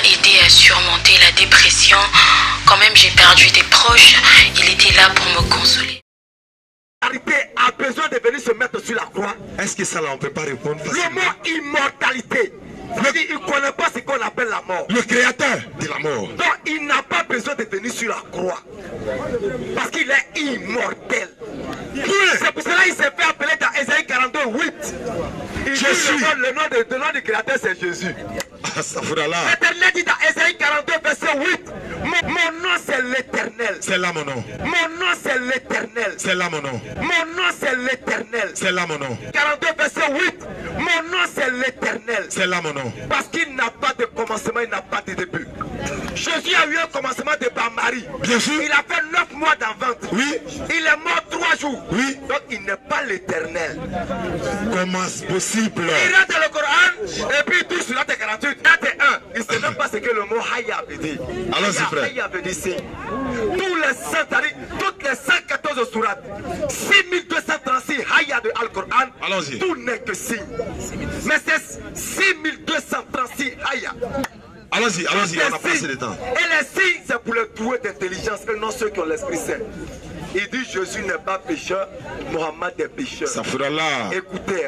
aidé à surmonter la dépression. Quand même j'ai perdu des proches, il était là pour me consoler. L'immortalité a besoin de venir se mettre sur la croix. Est-ce que ça là on ne peut pas répondre facilement? Le mot immortalité, il ne connaît pas ce qu'on appelle la mort. Le créateur de la mort. Donc il n'a pas besoin de venir sur la croix. Parce qu'il est immortel. C'est pour cela qu'il s'est fait appeler dans Ésaïe 42, 8. Le nom du créateur c'est Jésus. L'Éternel dit dans Ésaïe 42, verset 8. Mon nom c'est l'Éternel. C'est là mon nom. Mon nom c'est l'Éternel. C'est là mon nom. Mon nom c'est l'Éternel. C'est là mon nom. 42 verset 8. Mon nom c'est l'Éternel. C'est là mon nom. Parce qu'il n'a pas de commencement, il n'a pas de début. Jésus a eu un commencement de Marie. Bien sûr. Il a fait 9 mois d'enfant. Oui. Il est mort 3 jours. Oui. Donc il n'est pas l'Éternel. Comment c'est possible? Il rentre dans le Coran et puis il touche sur la 48. 41. Il ne sait même pas ce que le mot Haya veut dire. Allons-y frère. Haya veut dire signe. Toutes les 114 sourates, 6236 Haya de Al-Coran, allons-y. Tout n'est que signe. Mais c'est 6236 Haya. Allons-y, on a passé le temps. Et les signes, c'est pour les doués d'intelligence et non ceux qui ont l'Esprit Saint. Il dit Jésus n'est pas pécheur, Mohammed est pécheur. Ça fera là. Écoutez,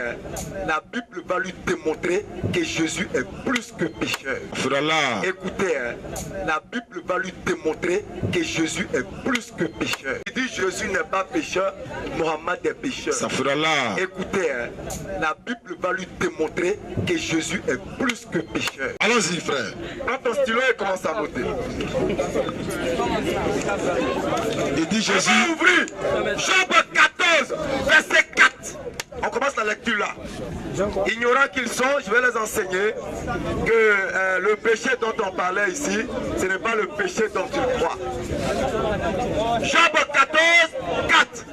la Bible va lui démontrer que Jésus est plus que pécheur. Ça fera là. Écoutez, la Bible va lui démontrer que Jésus est plus que pécheur. Il dit Jésus n'est pas pécheur, Mohammed est pécheur. Ça fera là. Écoutez, la Bible va lui démontrer que Jésus est plus que pécheur. Allons-y frère. Prends ton stylo et commence à noter. Il dit Jésus. Ouvrir Job 14, verset 4. On commence la lecture là. Ignorants qu'ils sont, je vais les enseigner que le péché dont on parlait ici, ce n'est pas le péché dont ils croient. Job 14, 4.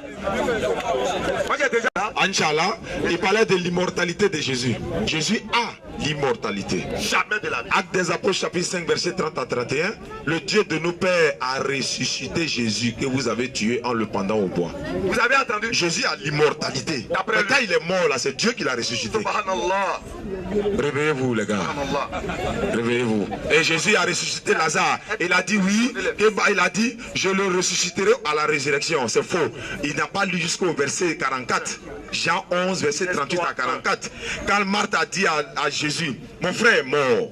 Moi j'ai déjà là. Inch'Allah, il parlait de l'immortalité de Jésus. Jésus a l'immortalité. Jamais de la vie. Acte des Apôtres chapitre 5 verset 30 à 31. Le Dieu de nos pères a ressuscité Jésus que vous avez tué en le pendant au bois. Vous avez entendu? Jésus a l'immortalité. Mais quand il est mort là, c'est Dieu qui l'a ressuscité. Subhanallah. Réveillez-vous les gars. Subhanallah. Réveillez-vous. Et Jésus a ressuscité Lazare. Il a dit oui. Il a dit je le ressusciterai à la résurrection. C'est faux. Il n'a pas lu jusqu'au verset 44. Jean 11 verset 38 à 44. Quand Marthe a dit à Jésus, mon frère est mort.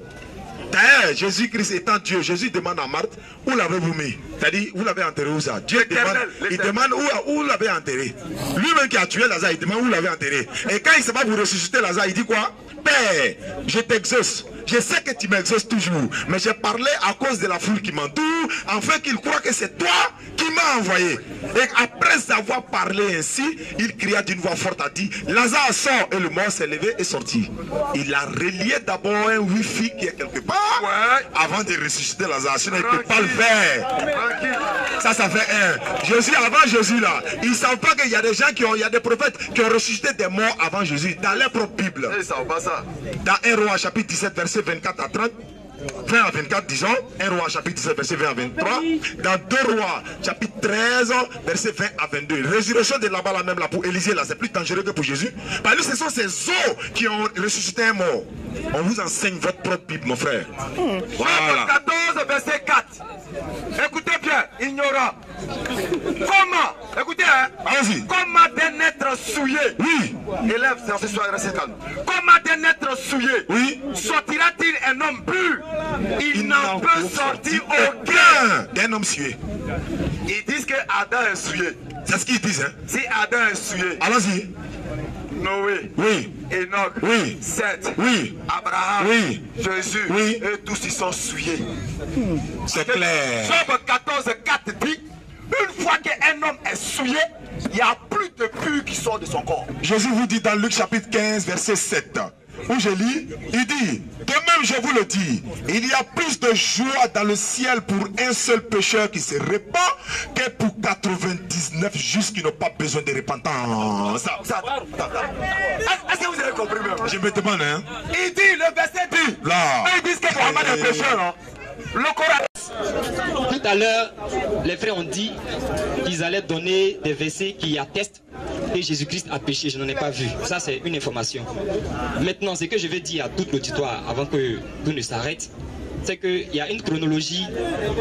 D'ailleurs, Jésus-Christ étant Dieu, Jésus demande à Marthe, où l'avez-vous mis? C'est-à-dire, vous l'avez enterré où ça? Dieu demande, il demande où l'avez enterré. Lui-même qui a tué Lazare, il demande où l'avez enterré. Et quand il ne sait pas vous ressusciter Lazare, il dit quoi? Père, je t'exauce. Je sais que tu m'exauces toujours, mais j'ai parlé à cause de la foule qui m'entoure, afin qu'il croit que c'est toi qui m'as envoyé. Et après avoir parlé ainsi, il cria d'une voix forte, a dit, Lazare sort, et le mort s'est levé et sorti. Il a relié d'abord un wifi qui est quelque part, avant de ressusciter Lazare, sinon il ne peut pas le faire. Ça fait un. Jésus, avant Jésus là, ils ne savent pas qu'il y a des gens il y a des prophètes qui ont ressuscité des morts avant Jésus, dans leur propre Bible. Ils ne savent pas ça. Dans 1 Roi chapitre 17 verset 24 à 30, 20 à 24 disons, 1 Roi chapitre 17 verset 20 à 23, dans 2 Rois chapitre 13 verset 20 à 22. Résurrection de là-bas là même là pour Élisée là, c'est plus dangereux que pour Jésus. Parce que ce sont ces os qui ont ressuscité un mort. On vous enseigne votre propre Bible mon frère. Voilà. 14 verset 4. Écoutez bien, ignorant. Comment? Écoutez, hein? Allons-y. Comment d'un être souillé? Oui. Élève, c'est ce soir, restez calme. Comment d'un être souillé? Oui. Sortira-t-il un homme pur? Il n'en peut sortir aucun. D'un homme souillé. Ils disent que Adam est souillé. C'est ce qu'ils disent, hein? Si Adam est souillé, Allons-y. Noé, Oui. Enoch, Oui. Seth, Oui. Abraham, Oui. Jésus, Oui. et tous ils sont souillés. C'est clair. Job 14, 4 dit, une fois qu'un homme est souillé, il n'y a plus de pur qui sort de son corps. Jésus vous dit dans Luc chapitre 15 verset 7, où je lis, il dit, de même je vous le dis, il y a plus de joie dans le ciel pour un seul pécheur qui se répand que pour 99 justes qui n'ont pas besoin de repentance. Est-ce que vous avez compris même? Je me demande, hein? Il dit, le verset dit, Là. ils disent que Mohammed est pécheur, non? Le Coran. Tout à l'heure, les frères ont dit qu'ils allaient donner des versets qui attestent que Jésus-Christ a péché. Je n'en ai pas vu. Ça, c'est une information. Maintenant, ce que je vais dire à tout l'auditoire avant que tout ne s'arrête, c'est qu'il y a une chronologie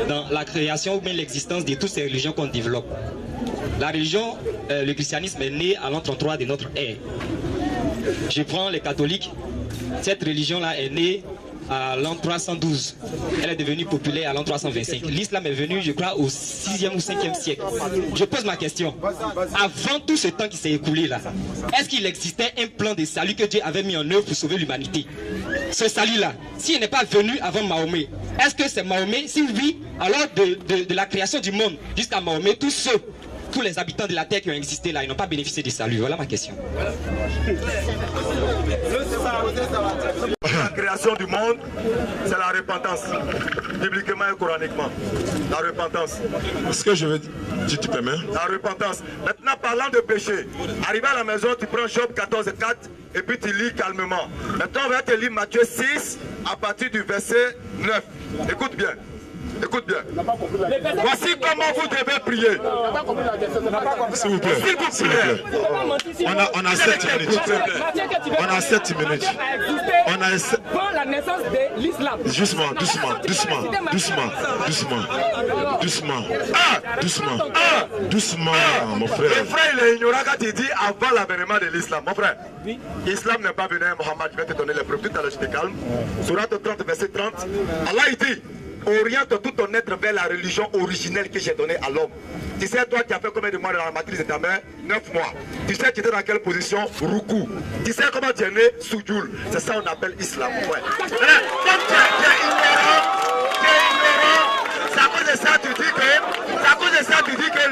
dans la création ou bien l'existence de toutes ces religions qu'on développe. La religion, le christianisme est né à l'an 33 de notre ère. Je prends les catholiques, cette religion-là est née à l'an 312. Elle est devenue populaire à l'an 325. L'islam est venu, je crois, au 6e ou 5e siècle. Je pose ma question. Avant tout ce temps qui s'est écoulé là, est-ce qu'il existait un plan de salut que Dieu avait mis en œuvre pour sauver l'humanité? Ce salut-là, s'il n'est pas venu avant Mahomet, est-ce que c'est Mahomet? Si oui, alors de la création du monde jusqu'à Mahomet, tous les habitants de la terre qui ont existé là, ils n'ont pas bénéficié du salut. Voilà ma question. La création du monde, c'est la repentance, bibliquement et coraniquement. La repentance. Ce que je veux dire, si tu permets. La repentance. Maintenant, parlant de péché, arrivé à la maison, tu prends Job 14:4 et puis tu lis calmement. Maintenant, on va te lire Matthieu 6 à partir du verset 9. Écoute bien. Écoute bien. Voici comment vous devez prier. S'il vous plaît. S'il vous plaît. On a 7 minutes. On a 7 minutes. On a la naissance de l'islam. Doucement. Doucement, mon frère. Le frère, il est ignorant quand il dit avant l'avènement de l'islam. Mon frère, l'islam n'est pas venu à Mohammed. Je vais te donner les preuves. Tout à l'heure, je te calme. Sourate 30, verset 30. Allah, il dit: oriente tout ton être vers la religion originelle que j'ai donnée à l'homme. Tu sais, toi, tu as fait combien de mois dans la matrice de ta mère? 9 mois. Tu sais, tu étais dans quelle position? Ruku. Tu sais comment tu es né? Soujoul. C'est ça qu'on appelle islam. Ouais. Comme tu es ignorant, c'est à cause de ça tu dis que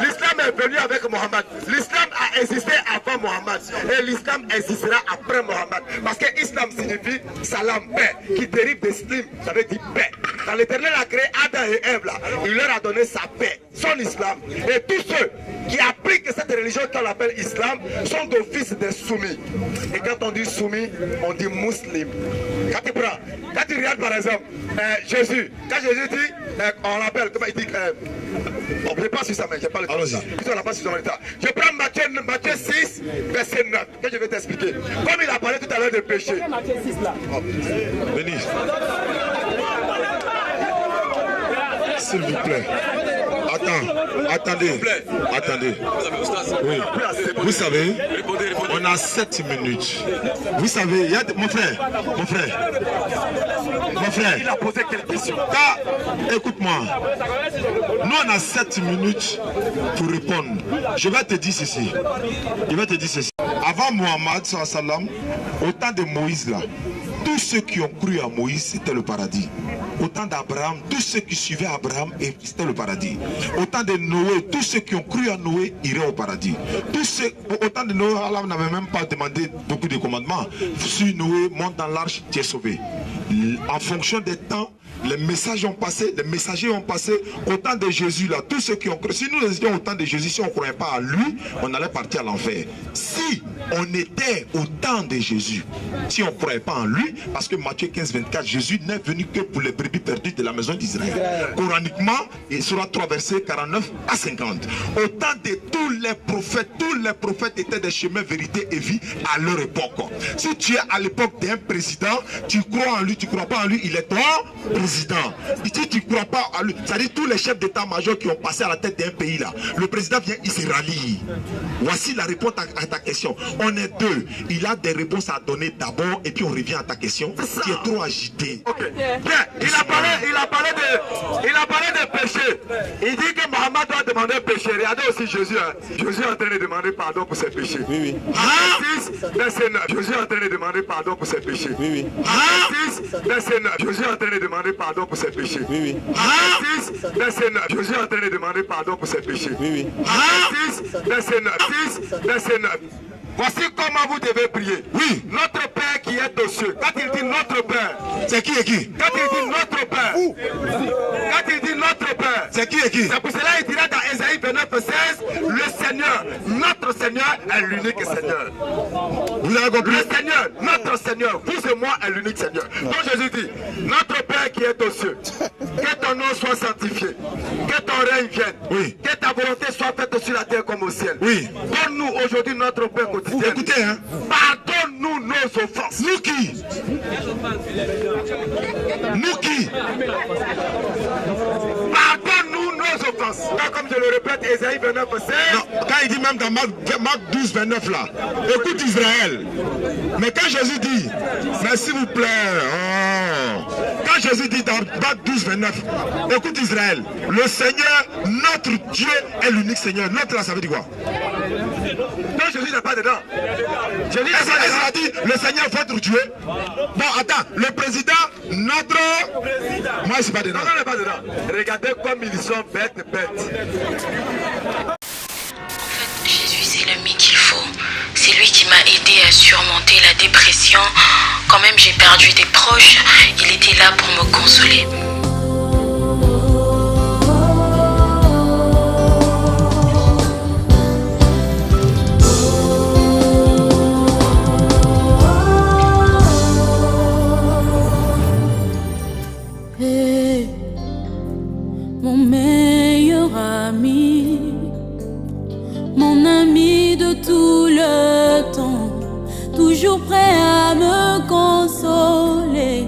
l'islam est venu avec Mohammed. L'islam a existé avant Mohammed et l'islam existera après Mohammed. Parce que islam signifie salam, paix, qui dérive de slim, ça veut dire paix. Quand l'Éternel a créé Adam et Ève là, il leur a donné sa paix, son islam. Et tous ceux qui appliquent cette religion qu'on appelle islam sont d'office des soumis. Et quand on dit soumis, on dit musulman. Quand tu regardes par exemple Jésus, quand Jésus dit, on l'appelle, comment il dit, on ne pas sur ça, mais je n'ai pas le temps. Je prends Matthieu 6, verset 9, que je vais t'expliquer. Comme il a parlé tout à l'heure de péché. Venez. S'il vous plaît. Attendez. Oui. Vous savez, on a 7 minutes. Vous savez, il y a mon frère. Il a posé quelques questions. Écoute-moi. Nous, on a 7 minutes pour répondre. Je vais te dire ceci. Avant Mohammed, au temps de Moïse, là, tous ceux qui ont cru à Moïse, c'était le paradis. Au temps d'Abraham, tous ceux qui suivaient Abraham, c'était le paradis. Au temps de Noé, tous ceux qui ont cru à Noé iraient au paradis. Au temps de Noé, Allah n'avait même pas demandé beaucoup de commandements. Si Noé monte dans l'arche, tu es sauvé. En fonction des temps, les messages ont passé, les messagers ont passé. Au temps de Jésus, là, tous ceux qui ont cru, si nous étions au temps de Jésus, si on ne croyait pas à lui, on allait partir à l'enfer. Si on était au temps de Jésus, si on ne croyait pas en lui, parce que Matthieu 15, 24, Jésus n'est venu que pour les brebis perdues de la maison d'Israël. Coraniquement, il sera 3 versets 49 à 50. Au temps de tous les prophètes étaient des chemins, vérité et vie à leur époque. Si tu es à l'époque d'un président, tu crois en lui, tu ne crois pas en lui, il est ton président. Si tu ne crois pas à lui, c'est-à-dire tous les chefs d'état-major qui ont passé à la tête d'un pays là, le président vient, il se rallie. Voici la réponse à ta question. On est deux. Il a des réponses à donner d'abord et puis on revient à ta question qui est trop agitée. Okay. Bien, il a parlé de péché. Il dit que Mohammed doit demander péché. Regardez aussi Jésus. Jésus est en train de demander pardon pour ses péchés. Oui. 6, verset 9. Jésus est en train de demander pardon pour ses péchés. 6, verset 9. Jésus est en train de demander pardon pour ses péchés. 6, verset 9. Jésus est en train de demander pardon pour ses péchés. 6, verset 9. 6, verset 9. Voici comment vous devez prier. Oui. Notre Père qui est aux cieux. Quand il dit notre Père, c'est qui et qui? Quand il dit notre Père, quand il dit notre Père, c'est qui et qui? C'est pour cela qu'il dira dans Ésaïe 29, 16, le Seigneur, notre Seigneur est l'unique Seigneur. Vous avez compris? Le Seigneur, notre Seigneur, vous et moi est l'unique Seigneur. Donc Jésus dit, notre Père qui est aux cieux, que ton nom soit sanctifié, que ton règne vienne, que ta volonté soit faite sur la terre comme au ciel. Oui. Donne-nous aujourd'hui notre Pain quotidien. Écoutez, hein. Pardonne-nous nos offenses. Nous qui? Nous qui? Pardonne-nous nos offenses. Comme je le répète, Ésaïe 29, Non, quand il dit même dans Marc 12, 29 là, écoute Israël. Mais quand Jésus dit, mais s'il vous plaît, quand Jésus dit dans Marc 12, 29, écoute Israël, le Seigneur, notre Dieu est l'unique Seigneur. Notre là, ça veut dire quoi? Non, Jésus n'est pas dedans. Jésus Est-ce qu'il a dit le Seigneur votre Dieu? Bon, attends, le président, notre... Moi, je ne suis pas dedans. Non, n'est pas dedans. Regardez comme ils sont bêtes. En fait, Jésus, c'est l'ami qu'il faut. C'est lui qui m'a aidé à surmonter la dépression. Quand même, j'ai perdu des proches. Il était là pour me consoler. Mon meilleur ami, mon ami de tout le temps, toujours prêt à me consoler.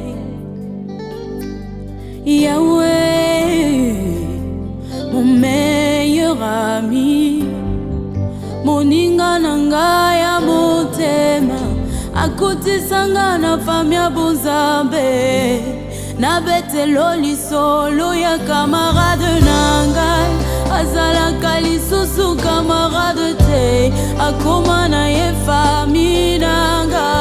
Yahweh, mon meilleur ami, moninga nanga ya motema, akuti sanga na famia bonzambe. Na betelo lisolo ya camarade nangai, azalaka lisusu camarade te, akoma na ye famille nanga.